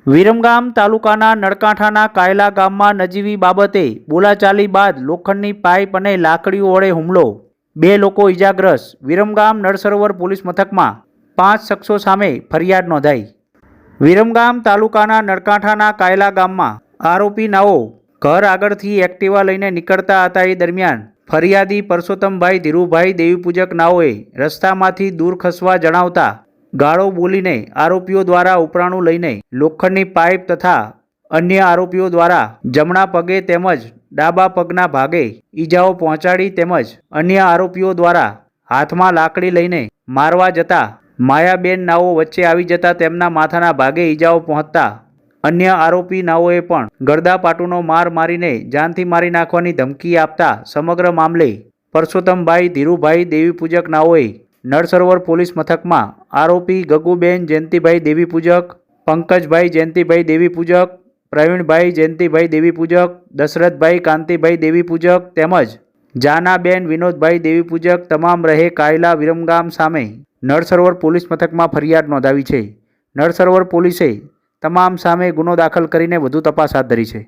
વિરમગામ તાલુકાના નળકાંઠાના કાયલા ગામમાં નજીવી બાબતે બોલાચાલી બાદ લોખંડની પાઇપ અને લાકડીઓ વડે હુમલો, 2 લોકો ઇજાગ્રસ્ત. વિરમગામ નળસરોવર પોલીસ મથકમાં 5 શખ્સો સામે ફરિયાદ નોંધાઈ. વિરમગામ તાલુકાના નળકાંઠાના કાયલા ગામમાં આરોપી નાઓ ઘર આગળથી એક્ટિવા લઈને નીકળતા હતા. એ દરમિયાન ફરિયાદી પરસોત્તમભાઈ ધીરુભાઈ દેવીપૂજક નાઓએ રસ્તામાંથી દૂર ખસવા જણાવતા ગાળો બોલીને આરોપીઓ દ્વારા ઉપરાણું લઈને લોખંડની પાઇપ તથા અન્ય આરોપીઓ દ્વારા જમણા પગે તેમજ ડાબા પગના ભાગે ઈજાઓ પહોંચાડી તેમજ અન્ય આરોપીઓ દ્વારા હાથમાં લાકડી લઈને મારવા જતા માયાબેન નાઓ વચ્ચે આવી જતા તેમના માથાના ભાગે ઈજાઓ પહોંચતા અન્ય આરોપી નાઓએ પણ ગળદાપાટુનો માર મારીને જાનથી મારી નાખવાની ધમકી આપતા સમગ્ર મામલે પરસોત્તમભાઈ ધીરુભાઈ દેવીપૂજક નાઓએ નળસરોવર પોલીસ મથકમાં આરોપી ગગુબેન જયંતિભાઈ દેવીપૂજક, પંકજભાઈ જયંતિભાઈ દેવીપૂજક, પ્રવીણભાઈ જયંતિભાઈ દેવીપૂજક, દશરથભાઈ કાંતિભાઈ દેવીપૂજક તેમજ જાનાબેન વિનોદભાઈ દેવીપૂજક તમામ રહે કાયલા વિરમગામ સામે નળસરોવર પોલીસ મથકમાં ફરિયાદ નોંધાવી છે. નળસરોવર પોલીસે તમામ સામે ગુનો દાખલ કરીને વધુ તપાસ હાથ ધરી છે.